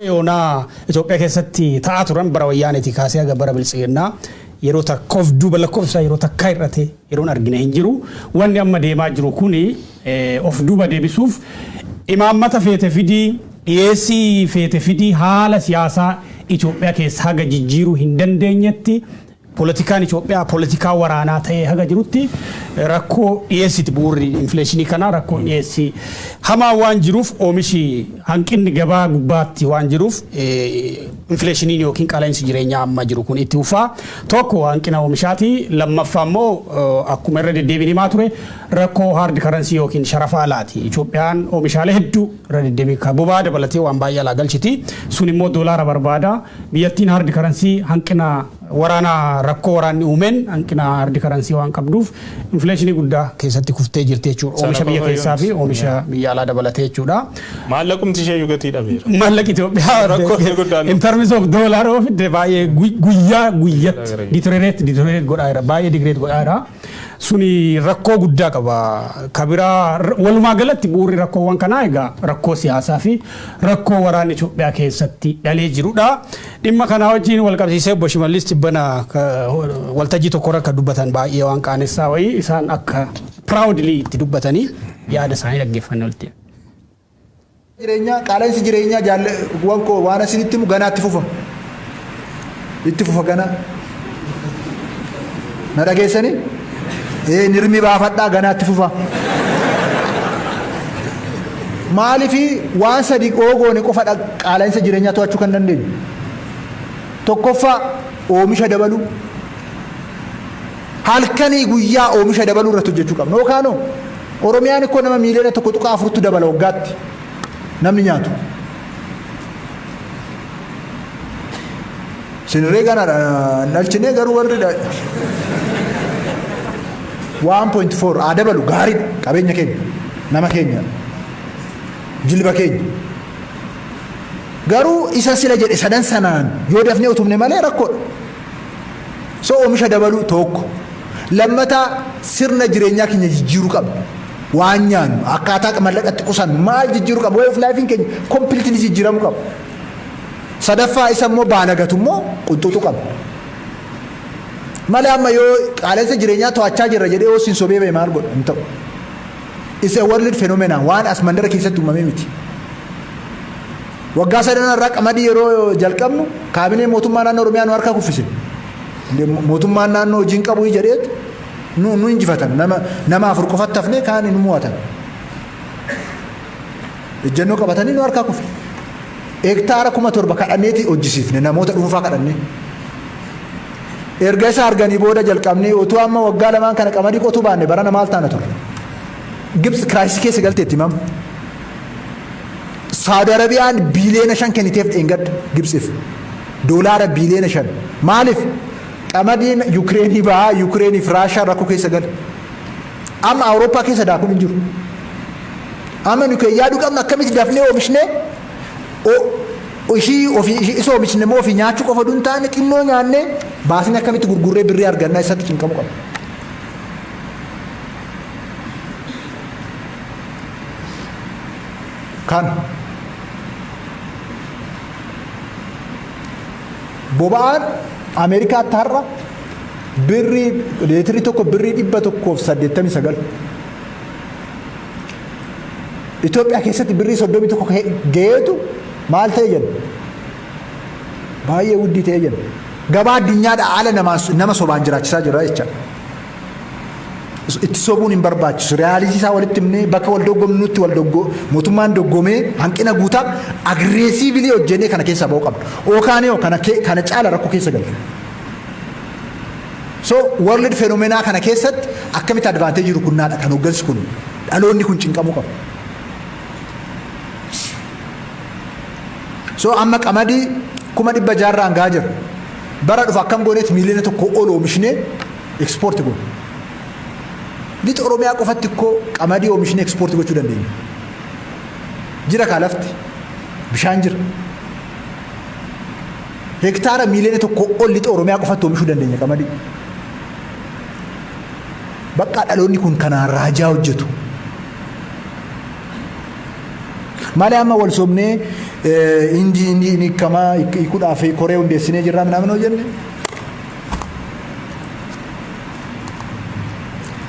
Yoona Itoophiyaa keessatti ta'aa turan bara wayyaaniiti kaasee haga bara bilisiginnaa yeroo takkoof duuba lakkoofsa yeroo takkaa irratti yeroon argina hin jiru. Wanni amma deemaa jiru kuni of duuba deebisuuf imaammata feete fidii dhiyeessii feete fidii haala siyaasaa Itoophiyaa keessa haga jijjiiruu hin dandeenyetti politikaan Itoophiyaa politikaa waraanaa ta'ee haga jirutti rakkoo dhiyeessiti bu'uurri infleeshinii kana rakkoo dhiyeessii hamaa waan jiruuf oomishi hanqinni gabaa gubbaatti waan jiruuf infleeshiniin yookiin qaala'insi jireenyaa amma jiru kun itti ufaa tokko hanqina oomishaati lammaffaa immoo akkuma irra deddeebiin himaa ture rakkoo hard currency yookiin sharafa alaati. Itoophiyaan oomishaalee hedduu irra deddeebiin boba'aa dabalatee waan baay'ee alaa galchiti sun immoo doolaara barbaada biyyattiin hard currency hanqina waraana rakkoo waraanni uumeen hanqina hard currency waan qabduuf infleeshinii guddaa keessatti kuftee jirti jechuudha. Oomisha biyya keessaa fi oomisha biyya alaa dabalatee jechuudha. Maallaqumti ishee yugatii dhabeera. Maallaqi Itoophiyaa rakkoo guddaan in terms of dollar of baay'ee guyyatti deteriorate godhaera baay'ee degrade godhaera. Suni rakkoo guddaa qaba. Kabira walumaa galatti bu'uurri rakkoowwan kanaa egaa rakkoo siyaasaa fi rakkoo waraana Itoophiyaa keessatti dhalee jirudha. Dhimma kana wajjin wal qabsiisee Obbo Shimallis Tibbana waltajjii tokko irra akka dubbatan baay'ee waan qaanessaa wayii isaan akka proudly itti dubbatanii yaada isaanii dhaggeeffannee olti. Jireenya qaala'insi jireenyaa waan asinitti mu ganaatti fufa. Itti fufa gana. Na dhageessanii? Nirmi baafadhaa ganaatti fufa. Maaliifi waan sadi oogoone qofa qaala'insa jireenyaa to'achuu kan dandeenyu. Tokkoffaa oomisha dabaluu. Halkanii guyyaa oomisha dabaluu irratti hojjechuu qabna. Yookaan Oromiyaan ikkoo nama miiliyoona 1.4 dabala waggaatti namni nyaatu. Sinirree gana dhalchinee garuu warri 1.4 dabalu gaariidha qabeenya keenya nama keenya jilba keenya garuu isa sila jedhe sadan sanaan yoo dafnee utumne malee rakkoodha. So oomisha dabaluu tokko lammata sirna jireenyaa keenya jijjiiruu qabna. Waan nyaannu akkaataa mallaqatti qusan maal jijjiiruu qabna way of life keenya completely jijjiiramuu qabna. Sadaffaa isa immoo baanagatu immoo qunxuuxuu qabna. Malee amma yoo qaala'insa jireenyaa to'achaa jirra jedhee yoo siin sobee maal godha hin ta'u. It's a world phenomenon waan as mandara keessatti uumamee miti. Waggaa sadan irraa qamadii yeroo jalqabnu kaabinee mootummaa naannoo Oromiyaa nu harkaa kuffise. Mootummaan naannoo hojiin qabu jedheet nu injifatan nama afur qofatti hafnee kaan nu mo'atan. Ejjennoo qabatanii nu harkaa kuffe. Hektaara 7,000 kadhanneeti hojjisiifne namoota dhuunfaa kadhannee. Erga isa arganii booda jalqabnee utuu amma waggaa lamaan kana qamadii qotuu baanne barana maal taana ture. Gibsi kiraayisii keessa galteetti mamu. Saudi Arabiyaan biiliyoona 5 kenniteef dheengadda Gibsiif. Doolaara biiliyoona 5. Maaliif? Qamadiin Yuukireenii bahaa Yuukireeniif Raashaa rakkoo keessa gala. Amma Awurooppaa keessa daakuun hin jiru. Amma nu yaaduu qabna akkamitti dafnee oomishnee isa oomishne immoo ofii nyaachuu qofa duun taane xinnoo nyaannee baasni akkamitti gurgurree birrii argannaa isatti cinqamu qaba. Kan boba'aan Ameerikaatti har'a birrii leetirii tokko birrii 189. Itoophiyaa keessatti birrii 31 ga'eetu maal ta'e jedhu baay'ee wuddii ta'e jedhu gabaa addunyaadha haala nama sobaan jiraachisaa jira jecha itti sobuun hin barbaachisu reyaalitii isaa walitti himnee bakka wal doggomnutti mootummaan doggomee hanqina guutaa agreesiivili hojjennee kana keessaa ba'uu qabdu ookaanee kana caala rakkoo keessa galu. So world phenomenaa kana keessatti akkamitti advaanteejii rukunnaadha kan hooggansi kun dhaloonni kun cinqamuu qabu. So amma qamadii 1,600 gaa jira. Bara dhufu akkam gooneeti miiliyoona 1 ol oomishnee ekspoorti goonu. Lixa Oromiyaa qofatti ikkoo qamadii oomishnee ekspoorti gochuu dandeenya. Jira kaa lafti bishaan jira. Hektaara miiliyoona 1 ol lixa Oromiyaa qofatti oomishuu dandeenya qamadii. Bakka dhaloonni kun kanaan raajaa hojjetu. malee amma wal somnee inni kamaa ikuudhaaf koree hundeessinee jirra minaaminoo jenne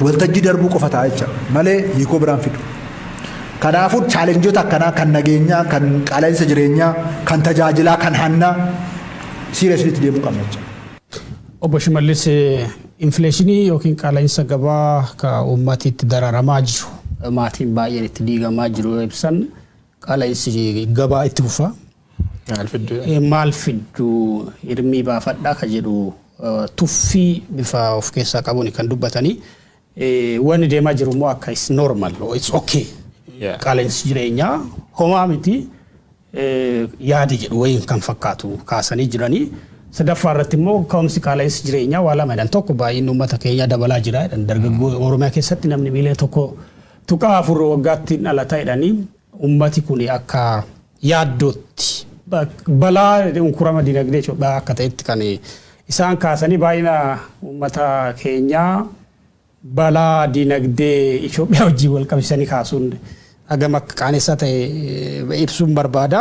waltajjii darbuu qofa ta'a jecha malee hiikoo biraan fidu. Kanaafuu chaalenjoota akkanaa kan nageenyaa, kan qaala'insa jireenyaa, kan tajaajilaa, kan hannaa siiriyasliitti deemuu qabna jecha. Obbo Shimallis infleeshinii yookiin qaala'insa gabaa ka uummatiitti dararamaa jiru maatiin baay'een itti diigamaa jiru ibsan qaala'insi gabaa itti fufa. Maal fiddu hirmii baafadhaa ka jedhu tuffii bifa of keessaa qabuun kan dubbatanii wanni deemaa jiru immoo akka is normal or it's okay. Qaala'insi jireenyaa homaa miti yaada jedhu wayiin kan fakkaatu kaasanii jiranii. Sadaffaa irratti immoo ka'umsi qaala'insi jireenyaa waa lamadhaan tokko baay'inni uummata keenyaa dabalaa jira. Dargaggoo Oromiyaa keessatti namni miiliyoona tokko tuqaa afur waggaatti dhalataa jedhanii uummati kun akka yaaddootti balaa unkurama dinagdee Itoophiyaa akka ta'etti kan isaan kaasanii baay'ina uummata keenyaa balaa dinagdee Itoophiyaa wajjin wal qabsiisanii kaasuun agam akka qaanessaa ta'e ibsuun barbaada.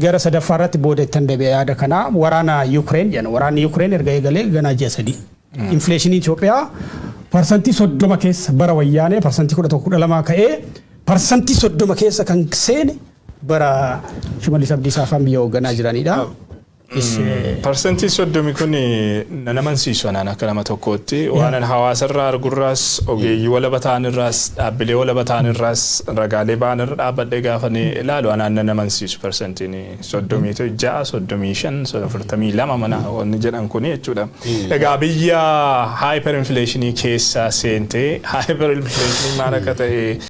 Gara sadaffaa irratti booda itti deebi'ee yaada kana waraana Ukraine jedhan waraanni Ukraine erga eegalee ganaa ji'a sadii. Infleeshinii Itoophiyaa parsantii 30 keessa bara wayyaanee parsantii 11-12 ka'ee parsantii 30 keessa kan seene bara Shimallis Abdiisaa fa'aan biyya hoogganaa jiranidha. Parsantii 30 kun nama amansiisu anaan akka nama tokkootti waan hawaasarraa argurraas ogeeyyii walaba ta'anirraas dhaabbilee walaba ta'anirraas ragaalee ba'anirra dhaabbadhee gaafanii ilaalu anaan nama amansiisu parsantiin 36 35 42 mana wanni jedhan kun jechuudha. Egaa biyya hyperinflationii keessa seentee hyperinflationii maal akka ta'e